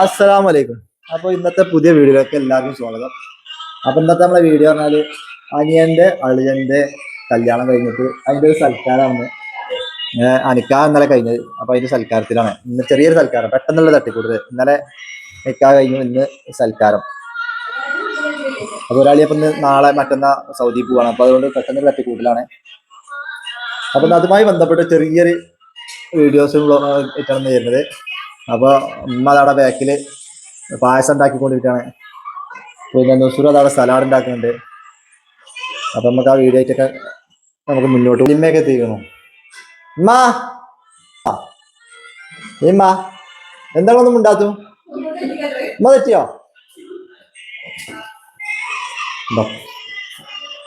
അസ്സലാമു അലൈക്കും. അപ്പോൾ ഇന്നത്തെ പുതിയ വീഡിയോയിലേക്ക് എല്ലാവർക്കും സ്വാഗതം. അപ്പോൾ ഇന്നത്തെ നമ്മളെ വീഡിയോ പറഞ്ഞാൽ അനിയൻ്റെ അളിയൻ്റെ കല്യാണം കഴിഞ്ഞിട്ട് അതിൻ്റെ ഒരു സൽക്കാരമാണ്. നിക്കാഹ് ഇന്നലെ കഴിഞ്ഞത്. അപ്പോൾ അതിൻ്റെ സൽക്കാരത്തിലാണ് ഇന്ന്. ചെറിയൊരു സൽക്കാരം, പെട്ടെന്നുള്ള തട്ടിക്കൂടുതൽ. ഇന്നലെ നിക്കാഹ് കഴിഞ്ഞു, ഇന്ന് സൽക്കാരം. അപ്പോൾ ഒരാളിയപ്പം ഇന്ന് നാളെ മറ്റന്നാൾ സൗദി പോവാണ്. അപ്പോൾ അതുകൊണ്ട് പെട്ടെന്നുള്ള തട്ടിക്കൂടലാണ്. അപ്പം അതുമായി ബന്ധപ്പെട്ട് ചെറിയൊരു വീഡിയോസും ഇട്ടാണ് വരുന്നത്. അപ്പോൾ ഉമ്മ അതവിടെ ബാക്കിൽ പായസം ഉണ്ടാക്കിക്കൊണ്ടിരിക്കുകയാണ്. പിന്നെ നുസൂർ അതവിടെ സലാഡ് ഉണ്ടാക്കുന്നുണ്ട്. അപ്പം നമുക്ക് ആ വീഡിയോ ആയിട്ടൊക്കെ നമുക്ക് മുന്നോട്ട് ഇമ്മയൊക്കെ എത്തിക്കണം. ഉമ്മ ഇമ്മ എന്താണൊന്നും ഉണ്ടാത്തു? ഉമ്മ തെറ്റിയോ?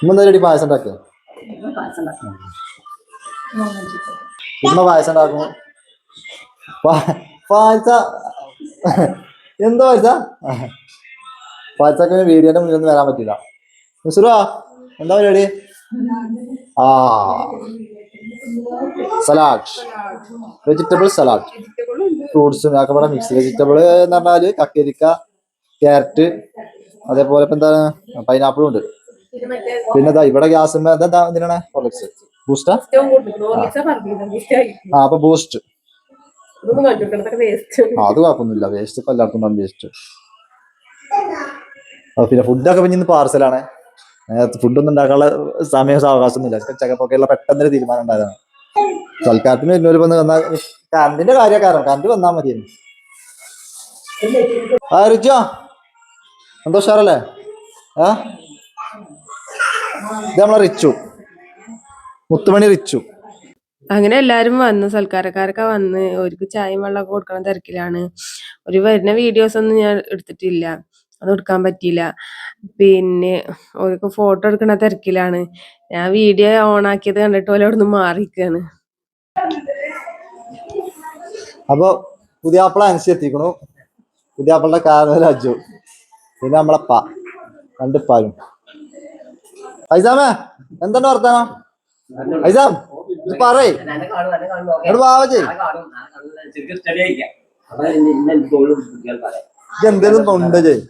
ഉമ്മ എന്തായാലും പായസം ഉണ്ടാക്കിയോ? ഉമ്മ പായസം ഉണ്ടാക്കും. പായസ എന്തോ പായസ? പായസൊക്കെ വീഡിയോന്റെ മുന്നിൽ ഒന്നും വരാൻ പറ്റില്ല. നുസൂറാ എന്താ പരിപാടി? സലാഡ്, വെജിറ്റബിൾ സലാഡ്, ഫ്രൂട്ട്സ് ഒക്കെ കൂടെ മിക്സ്. വെജിറ്റബിൾ എന്ന് പറഞ്ഞാല് കക്കരിക്ക, ക്യാരറ്റ്, അതേപോലെ ഇപ്പൊ എന്താണ് പൈനാപ്പിളും ഉണ്ട്. പിന്നെ ഇവിടെ ഗ്യാസ് എന്താ എന്തിനാണ്? ഹോർലിക്സ്, ബൂസ്റ്റാ? അപ്പൊ ബൂസ്റ്റ് അത് കുഴപ്പമൊന്നുമില്ല. വേസ്റ്റ് ഇപ്പൊ എല്ലാവർക്കും ഉണ്ടാവും വേസ്റ്റ്. പിന്നെ ഫുഡൊക്കെ പിന്നെ ഇന്ന് പാർസലാണ്. ഫുഡൊന്നും ഉണ്ടാക്കാനുള്ള സമയം അവകാശം ഒന്നുമില്ല. ചക്കപ്പൊക്കെയുള്ള പെട്ടെന്നൊരു തീരുമാനം ഉണ്ടായതാണ്. സൽക്കാരത്തിന് വരുന്നവര് വന്ന് വന്നാൽ കറണ്ടിന്റെ കാര്യക്കാരോ കറണ്ട് വന്നാൽ മതിയായിരുന്നു. റിച്ചോ എന്തോ ഉഷാറല്ലേ? ഇത് നമ്മളെ റിച്ചു, മുത്തുമണി റിച്ചു. അങ്ങനെ എല്ലാരും വന്നു, സൽക്കാരക്കാരൊക്കെ വന്ന് അവർക്ക് ചായയും വെള്ളമൊക്കെ കൊടുക്കണ തിരക്കിലാണ്. ഒരു വരുന്ന വീഡിയോസ് ഒന്നും ഞാൻ എടുത്തിട്ടില്ല, അത് എടുക്കാൻ പറ്റിയില്ല. പിന്നെ അവർക്ക് ഫോട്ടോ എടുക്കണ തിരക്കിലാണ്. ഞാൻ വീഡിയോ ഓൺ ആക്കിയത് കണ്ടിട്ട് പോലെ അവിടെ നിന്ന് മാറിയിരിക്കുകയാണ്. അപ്പൊ പുതിയാപ്പിള അനുസരിച്ച് എത്തിക്കണു. പുതിയാപ്പിളുടെ കാരണ രാജു, പിന്നെ നമ്മളപ്പ രണ്ടിപ്പാരും. ഐസാമേ എന്താണ് വർത്താനം? ഐസാം പറയ്, വാവജി എന്തേലും തൊണ്ട ചെയ്.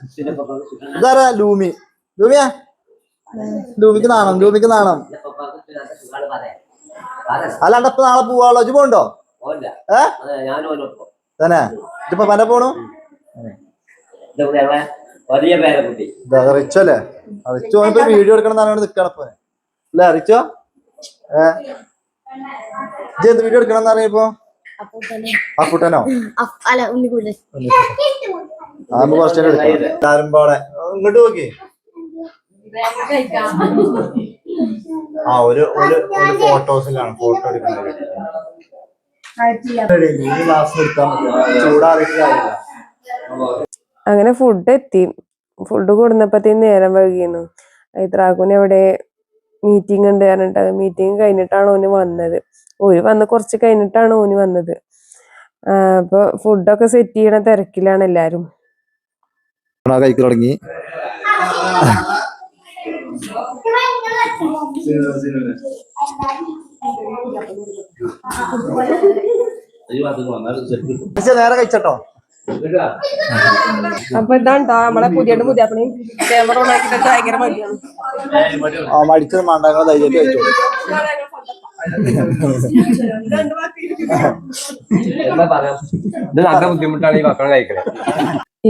ഇതാരാ? ലൂമി. ലൂമിയാ? ലൂമിക്ക് നാണം, ലൂമിക്ക് നാണം. അല്ലാണ്ട് ഇപ്പൊ നാളെ പോവാളോ? ഇജ്ജ് പോണ്ടോ? തന്നെ ഇപ്പൊ പല പോണു. റിച്ചോ അല്ലേ? റിച്ചോ ഇപ്പൊ വീഡിയോ എടുക്കണം എന്നാണ് നിക്കണപ്പോ അല്ലേ റിച്ചോ? എന്ത് വീഡിയോ എടുക്കണം എന്ന് അറിയപ്പോ? അപ്പൂട്ടനോ? ആകുമ്പോ കുറച്ചു എല്ലാരും പോടെ ഇങ്ങോട്ട് നോക്കി. ഒരു ഫോട്ടോസിലാണ് ഫോട്ടോ എടുക്കുന്നത്. അങ്ങനെ ഫുഡ് എത്തി. ഫുഡ് കൊടുന്നപ്പത്തേന് നേരം വൈകിയിരുന്നു. ഇത്രാക്കുന് എവിടെ മീറ്റിംഗ് ഉണ്ട് പറഞ്ഞിട്ട് മീറ്റിംഗ് കഴിഞ്ഞിട്ടാണ് ഓന് വന്നത്. ഓന് വന്ന് കുറച്ച് കഴിഞ്ഞിട്ടാണ് ഓന് വന്നത്. അപ്പൊ ഫുഡൊക്കെ സെറ്റ് ചെയ്യണ തിരക്കിലാണ് എല്ലാരും. കഴിക്കൽ തുടങ്ങി. നേരെ കഴിച്ചോ. അപ്പൊ ഇതാണ്ടോ നമ്മളെ പുതിയ പുതിയാപ്പിളി ക്യാമറ ഓൺ ആക്കിയിട്ട് ഭയങ്കര മടിയാണ്. മടിച്ചത് മാണ്ടാങ്ങൾ ധൈര്യമായിട്ട് കഴിച്ചോളൂ.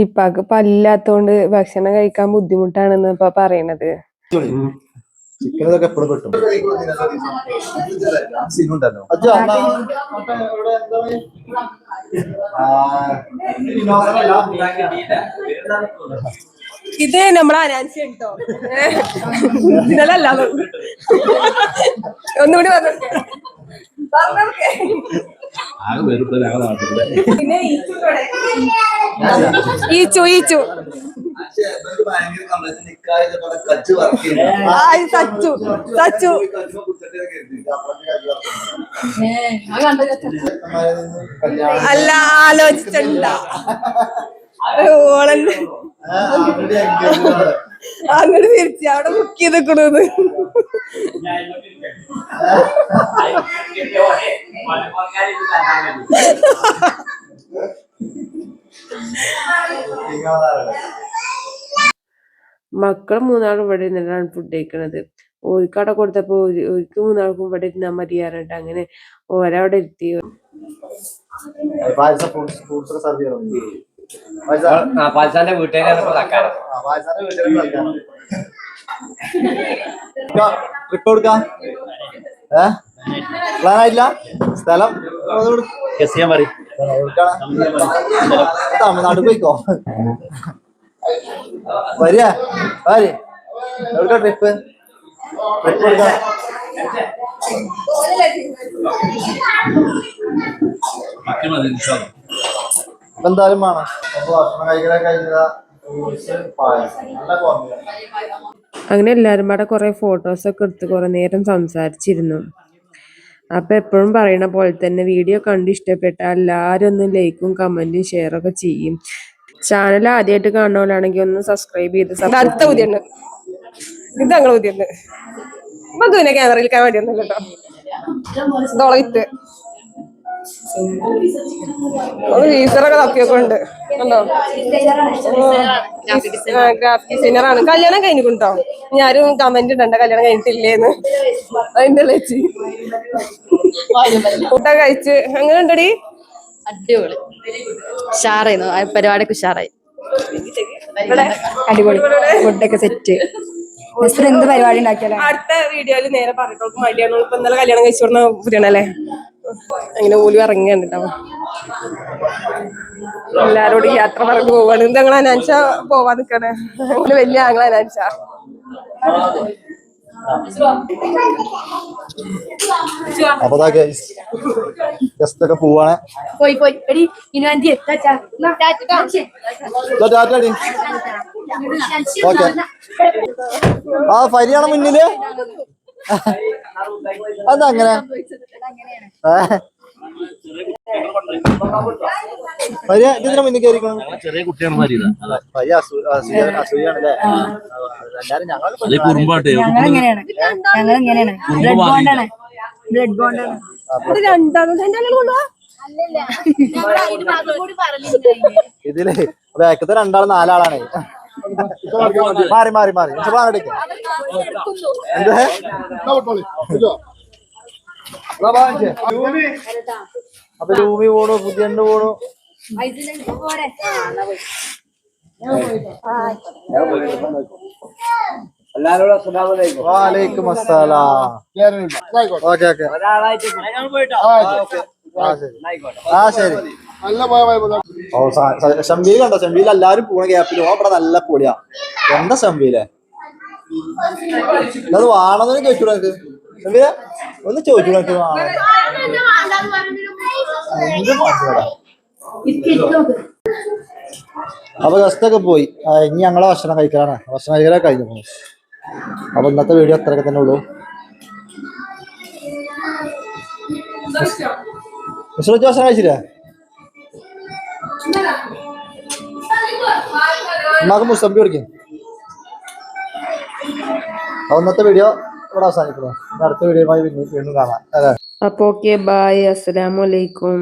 ഇപ്പാക്ക് പല്ലാത്തോണ്ട് ഭക്ഷണം കഴിക്കാൻ ബുദ്ധിമുട്ടാണെന്ന് ഇപ്പൊ പറയണത്. ചിക്കനൊക്കെ എപ്പോഴും കിട്ടും. ഇത് നമ്മളെ അനാൻസി കേട്ടോ. ഇതിനല്ലാതെ ഒന്നുകൂടി പിന്നെ ഈച്ചു ഈച്ചു സച്ചു സച്ചു അല്ല ആലോചിച്ചിട്ടുണ്ട ഓളന്നെ അങ്ങോട്ട് തിരിച്ച് അവിടെ ബുക്ക് ചെയ്തേക്കണത്. മക്കൾ മൂന്നാളും ഇവിടെ ഇരുന്നിട്ടാണ് ഫുഡ് കഴിക്കണത്. ഓർക്ക് അവിടെ കൊടുത്തപ്പോ ഓർക്ക് മൂന്നാൾക്കും ഇവിടെ ഇരുന്നാ മതി പറഞ്ഞിട്ട് അങ്ങനെ ഓരവിടെ ഇരുത്തി. പാൽസാന്റെ വീട്ടുകാരെ ട്രിപ്പ് കൊടുക്കാം. പ്ലാൻ ആയില്ല. സ്ഥലം തമിഴ്നാട് പോയിക്കോ. വരിക എവിടുക്ക ട്രിപ്പ് കൊടുക്കാം. എന്തായാലും വേണം. ഭക്ഷണം കഴിക്കാൻ കഴിഞ്ഞ അങ്ങനെ എല്ലാരും പാടെ കുറെ ഫോട്ടോസൊക്കെ എടുത്ത് കുറെ നേരം സംസാരിച്ചിരുന്നു. അപ്പൊ എപ്പോഴും പറയണ പോലെ തന്നെ വീഡിയോ കണ്ട് ഇഷ്ടപ്പെട്ട എല്ലാരും ഒന്ന് ലൈക്കും കമന്റും ഷെയറൊക്കെ ചെയ്യും. ചാനൽ ആദ്യമായിട്ട് കാണുന്നവരാണെങ്കിൽ ഒന്ന് സബ്സ്ക്രൈബ് ചെയ്ത് അടുത്ത പുതിയുണ്ട് ഇത് ഞങ്ങൾ പുതിയുണ്ട് മധുവിനെ ക്യാമറയിൽ കാണാൻ വേണ്ടിയൊന്നും കേട്ടോ ഇതോളയിട്ട് ടീച്ചറൊക്കെ തപ്പിയൊക്കെ ഉണ്ട് കണ്ടോ. ഗ്രാഫിക് ഡിസൈനറാണ്. കല്യാണം കഴിഞ്ഞിട്ടുണ്ടോ? ഞാനും കമന്റ് ഇടണ്ട കല്യാണം കഴിഞ്ഞിട്ടില്ലേന്ന്. അതിന്റെ ചേച്ചി ഫുഡൊക്കെ കഴിച്ച് അങ്ങനെ ഉണ്ടടി. അടിപൊളി ഉഷാറായിരുന്നു. പരിപാടിയൊക്കെ ഉഷാറായി. അടിപൊളി ഫുഡൊക്കെ സെറ്റ്. എന്ത് പരിപാടി ഉണ്ടാക്കിയാലോ അടുത്ത വീഡിയോയില് നേരെ പറഞ്ഞിട്ടോ മടിയാണ്. ഇപ്പൊ ഇന്നലെ കല്യാണം കഴിച്ചു കൊടുന്ന പുതിയാണല്ലേ. അങ്ങനെ ഓലും ഇറങ്ങിയാണ് എല്ലാരോടും യാത്ര പറഞ്ഞു പോവാണ്. ഇത് ഞങ്ങൾ അനാൻഷ പോവാൻ നിക്കണേ. വലിയ ഞങ്ങൾ അനാൻഷ അപ്പൊ ഗസ്റ്റ് ഒക്കെ പോവാണ്. ഓക്കെ ആ ഫരിയാണ് മുന്നില്. അതങ്ങനെ ഇതിന് മുന്നിൽ കയറിക്കണം. ചെറിയ കുട്ടിയാണ് അസൂയാണല്ലേ. ഞങ്ങളിങ്ങനെയാണ് ബ്ലഡ് ബോണ്ടാണ്. ബ്ലഡ് ബോണ്ടാണ്. ഇതില് ബാക്കത്തെ രണ്ടാള് നാലാളാണ്. മാറി മാറി മാറി പാടേക്ക് അപ്പൊ രൂപി പോണു പുതിയ പോണു. വാലൈക്കും അസ്സലാം. ഓക്കെ ഓക്കെ ആ ശരി. ഷംബീൽ കണ്ടോ? ഷംബീൽ എല്ലാരും പോണ ഗ്യാപ്പിൽ ഇവിടെ നല്ല പൊളിയാ. എന്താ ഷംബീലെ അത് വാണെന്നു ചോദിച്ചൂടാ നിനക്ക്? ഷംബീലെ ഒന്ന് ചോദിച്ചൂടാ നിനക്ക് വാണ? അപ്പൊ ഗസ്റ്റൊക്കെ പോയി. ഇനി ഞങ്ങളെ ഭക്ഷണം കഴിക്കലാണ്. ഭക്ഷണം കഴിക്കലൊക്കെ കഴിഞ്ഞു. അപ്പൊ ഇന്നത്തെ വീഡിയോ അത്രയൊക്കെ തന്നെ ഉള്ളൂ. ഭക്ഷണം കഴിച്ചില്ലേ? നമുക്ക് മുസമ്പി കൊടുക്കും. അപ്പൊ ഇന്നത്തെ വീഡിയോ ഇവിടെ അവസാനിക്കുന്നു. അടുത്ത വീഡിയോയുമായി വീണ്ടും കാണാം. അപ്പൊ ഓക്കെ ബൈ. അസ്സലാമു അലൈക്കും.